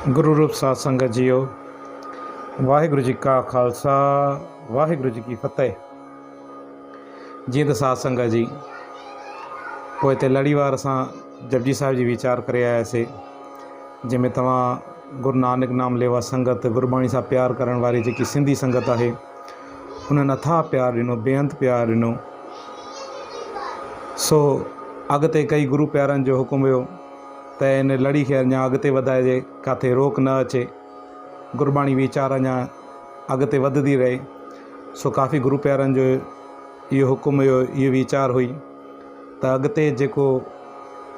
गुरु रूप साध संगत जीओ, वाहिगुरु जी का खालसा वाहिगुरु जी की फतेह। जीअं त साध संगत जी पोइ हिते लड़ीवार असां जपजी साहिब जी वीचार करे आयासीं, जंहिंमें तव्हां गुरु नानक नाम लेवा संगत गुरबाणी सां प्यार करण वारी जेकी सिंधी संगत आहे उन्हनि अथाह प्यार ॾिनो, बेअंत प्यार ॾिनो। सो अॻिते कई गुरु प्यारनि जो हुकुम हुयो त इन लड़ी खे अञा अॻिते वधाइजे, किथे रोक न अचे, गुरबाणी वीचार अञा अॻिते वधंदी रहे। सो काफ़ी गुरु प्यारनि जो इहो हुकुम हुयो, इहो वीचार हुई त अॻिते जेको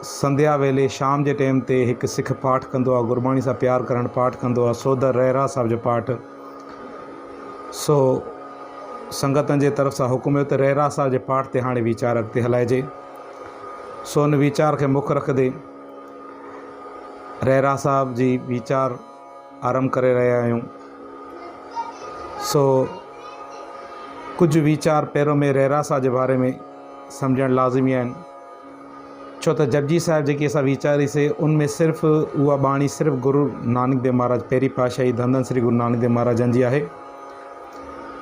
संध्या वेले शाम जे टाइम ते हिकु सिख पाठ कंदो आहे, गुरबाणी सां प्यार करणु पाठ कंदो आहे, सोदर रहरा साहिब जो पाठ। सो संगतनि जे तरफ़ सां हुकुम हुयो त रहरा साहिब जे पाठ ते हाणे वीचार अॻिते हलाइजे। सो उन वीचार खे मुख रखंदे रहरा साहिब जी वीचार आरंभ करे रहिया आहियूं। सो कुझु वीचार पहिरों में रहरा साहिब जे बारे में सम्झणु लाज़मी आहिनि, छो त जपजी साहिब जेकी असां वीचारीसीं उनमें सिर्फ़ु उहा बाणी सिर्फ़ु गुरु नानक देव महाराज पहिरीं पातशाही धन धन श्री गुरु नानक देव महाराजनि जी आहे।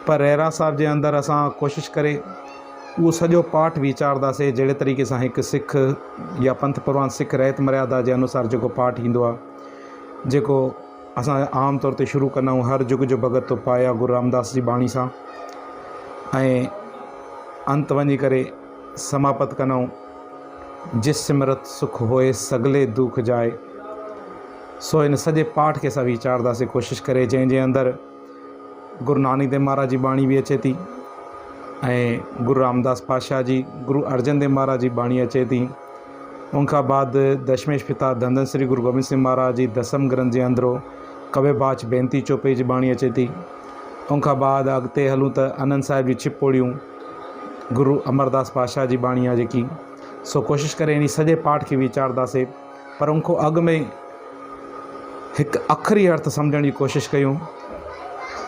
पर रहरा साहिब जे अंदरि असां कोशिशि करे उहो सॼो पाठ वीचारदासीं जहिड़े तरीक़े सां हिकु सिख या पंथ परवान सिख रहत मर्यादा जे अनुसार जेको पाठ ईंदो आहे, जेको असां आम तौर ते शुरू कंदा आहियूं हर जुग जो भगत तो पाया गुरु रामदास जी बाणी सां, ऐं अंत वञी करे समापत कंदा आहियूं जिस सिमरत सुख होए सगले दुख जाए। सो इन सॼे पाठ खे असां वीचारदासीं कोशिशि करे, जंहिंजे अंदरि गुरु नानक देव महाराज जी बाणी बि अचे थी ऐं गुरु रामदास पातशाह जी, गुरु अर्जन देव महाराज जी बाणी अचे थी। उनखां बाद दशमेश पिता धन धन श्री गुरु गोबिंद सिंह महाराज जी दसम ग्रंथ जे अंदरो कवे बाच बेनती चोपे जी बाणी अचे थी। उनखां बाद अॻिते हलूं त आनंद साहिब जी छिपोड़ियूं गुरु अमरदास पातशाह जी बाणी आहे जेकी। सो कोशिशि करे इन सॼे पाठ खे वीचारदासीं, पर उनखां अॻु में हिकु अखरी अर्थ सम्झण जी कोशिशि कयूं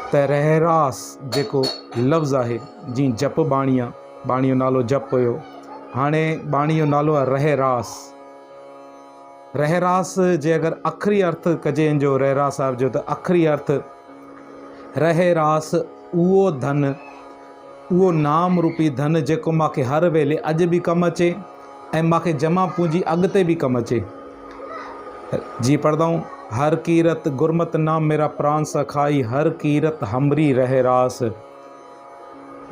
त रहरास जेको लफ़्ज़ आहे, जीअं जप बाणी आहे, बाणी जो नालो जप हुयो, हाणे बाणी जो नालो आहे रहरास। रहरास जे अगरि अखरी अर्थ कजे इन जो रहरास साहिब जो, त अखरी अर्थ रहरास उहो धन, उहो नाम रूपी धन जेको मूंखे हर वेले अॼु बि कमु अचे ऐं मूंखे जमा पूंजी अॻिते बि कमु अचे। जी पढ़ंदाऊं, हर कीरत गुरमत नाम मेरा प्राण सखाई, हर कीरत हमरी रहरास।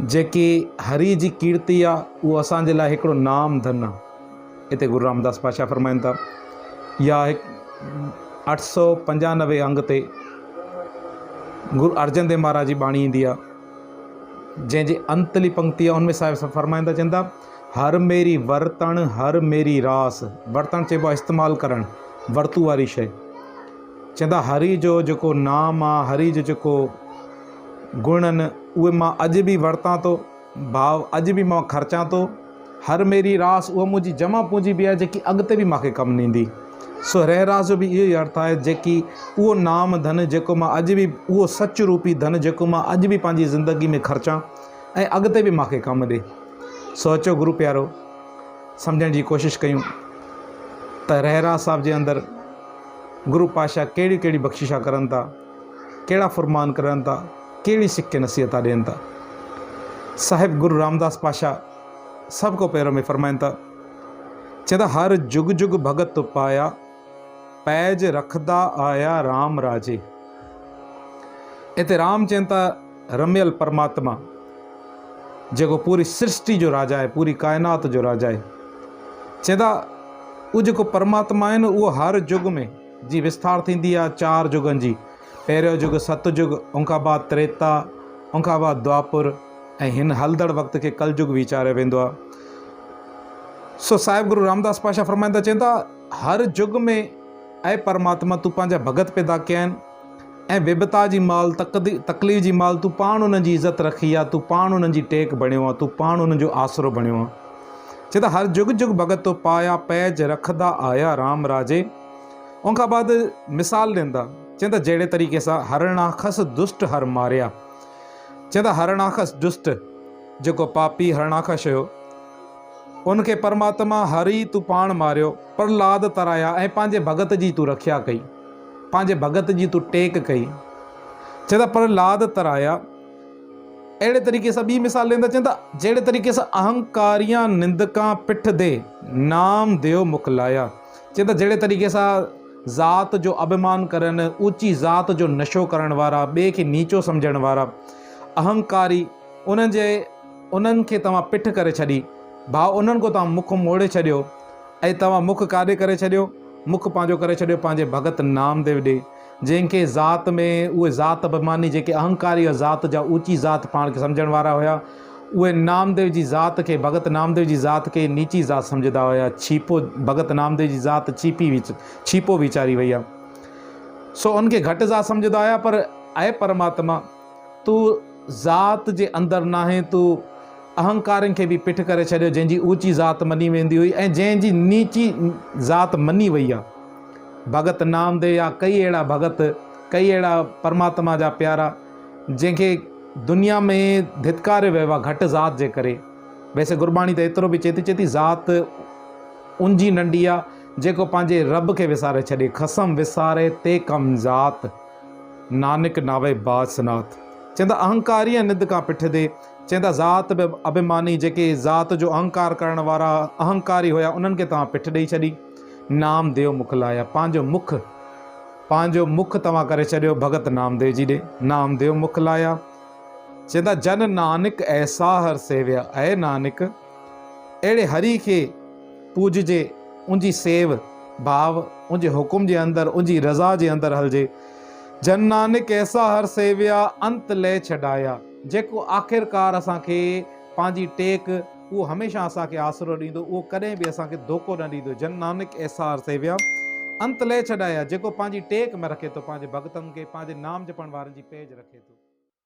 जेकी हरी जी कीर्ति आहे उहो असांजे लाइ हिकिड़ो नाम धन आहे, हिते गुरु रामदास पातशाह फरमाइनि था। या 895 अंग ते गुरु अर्जन देव महाराज जी बाणी ईंदी आहे, जंहिंजी अंतली पंक्ति आहे उनमें साहिब फरमाइनि था, चवनि था हर मेरी वरतण हर मेरी रास। वरतण चइबो आहे इस्तेमालु करणु, वरतू वारी शइ। चवंदा हरी जो जेको नाम आहे, हरी जो जेको गुण आहिनि उहे मां अॼु बि वरितां थो, भाव अॼु बि मां ख़र्चां थो। हर मेरी रास उहा मुंहिंजी जमा पूंजी बि आहे जेकी अॻिते बि मूंखे कमु ॾींदी। सो रहरास जो बि इहो ई अर्थ आहे, जेकी उहो नाम धन जेको मां अॼु बि, उहो सच रूपी धन जेको मां अॼु बि पंहिंजी ज़िंदगी में ख़र्चां ऐं अॻिते बि मूंखे कमु ॾे। सो अचो गुरु प्यारो सम्झण जी कोशिशि कयूं त रहरास साहिब जे अंदरि गुरु पातशाह कहिड़ी कहिड़ी बख़्शिशा करनि था, कहिड़ा फरमान करनि था, कहिड़ी सिक नसीहत ॾियनि था। साहिब गुरु रामदास पातशाह सभ खां पहिरों में फरमाइनि था, चवंदा हर जुग जुग भगत तो पाया, पैज रखदा आया राम राजे। हिते राम चवनि था रमियल परमात्मा जेको पूरी सृष्टि जो राजा आहे, पूरी काइनात जो राजा आहे। चवंदा उहो जेको परमात्मा आहे न, उहो हर जुग में जी विस्तार थींदी आहे 4 जुगनि जी। पहिरियों जुग सतयुग, उनखां बाद त्रेता, उनखां बाद द्वापुर, ऐं हिन हलदड़ वक़्त खे कलयुग वीचारियो वेंदो आहे। सो साहिब गुरु रामदास पातशाह फरमाईंदा, चवंदा हर जुग में ऐं परमात्मा तूं पंहिंजा भगत पैदा कया आहिनि ऐं विपता जी माल, तकलीफ़ जी माल तूं पाण उन्हनि जी इज़त रखी आहे, तूं पाण उन्हनि जी टेक बणियो आहे, तूं पाण उन्हनि जो आसरो बणियो आहे। चवंदा हर जुग जुग भगत तो पाया, पैज रखदा आया राम राजे। उनखां बाद मिसाल ॾींदा, चवंदा जहिड़े तरीक़े सां हरणाखस दुष्ट हर मारिया। चवंदा हरणाखस दुष्ट जेको पापी हरणाखस हुयो, उनखे परमात्मा हरी तूं पाण मारियो, प्रहलाद तराया ऐं पंहिंजे भगत जी तूं रखिया कई। पंहिंजे भगत जी तूं टेक कई। चवंदा प्रहलाद तराया। अहिड़े तरीक़े सां ॿी मिसाल ॾींदा, चवंदा जहिड़े तरीक़े सां अहंकारियां निंदकां पिठ दे नाम देव मुखलाया। चवंदा जहिड़े तरीक़े सां ज़ात जो अभिमान करनि, ऊची ज़ात जो नशो करण वारा, ॿिए खे नीचो सम्झण वारा अहंकारी, उन्हनि खे तव्हां पिठ करे छॾी, भाउ उन्हनि को तव्हां मुख मोड़े छॾियो। ऐं तव्हां मुख काॾे करे छॾियो? मुख पंहिंजो करे छॾियो पंहिंजे भगत नामदेव ॾे, जंहिंखे ज़ात में उहे ज़ात अभिमानी जेके अहंकारी ज़ात जा ऊची ज़ात पाण खे सम्झण वारा हुया, उहे नामदेव जी ज़ात खे, भगत नामदेव जी ज़ात खे नीची ज़ात सम्झंदा हुया। छीपो भगत नामदेव जी ज़ात छीपो वीचारी वई आहे, सो उनखे घटि ज़ात सम्झंदा हुया। पर आहे परमात्मा, तूं ज़ात जे अंदरि नाहे, तूं अहंकारनि खे बि पिठ करे छॾियो, जंहिंजी ऊची ज़ात मञी वेंदी हुई ऐं जंहिंजी नीची ज़ात मञी वई आहे। भगत नामदेव या कई अहिड़ा भगत, कई अहिड़ा परमात्मा जा प्यारा जंहिंखे दुनिया में धित्कारे वियो आहे घटि ज़ात जे करे। वैसे गुरबाणी त एतिरो बि चए थी ज़ात उंजी नंढी आहे जेको पंहिंजे रब खे विसारे छॾे, खसम विसारे ते कम ज़ात, नानक नावे बासनाथ। चवंदा अहंकारी ऐं निंद खां पिठ दे, चवंदा ज़ात अभिमानी जेके ज़ात जो अहंकार करण वारा अहंकारी हुया, उन्हनि खे तव्हां पिठ ॾेई छॾी। नामदेव मुखलाया, पंहिंजो मुख तव्हां करे छॾियो भगत नामदेव जी ॾे। नामदेव मुखलाया। चवंदा जन नानक ऐसा हर सेविया। ऐं नानक अहिड़े हरि खे पूॼिजे, उनजी सेव भाव उनजे हुकुम जे अंदरि, उनजी रज़ा जे अंदरि हलिजे। जन नानक ऐसा हर सेविया अंत ले छॾाया। जेको आख़िरकार असांखे पंहिंजी टेक, उहो हमेशह असांखे आसरो ॾींदो, उहो कॾहिं बि असांखे धोखो न ॾींदो। जन नानक ऐसा हर सेविया अंत ले छॾाया, जेको पंहिंजी टेक में रखे थो पंहिंजे भगतनि खे, पंहिंजे नाम जपण वारनि जी पेज रखे थो।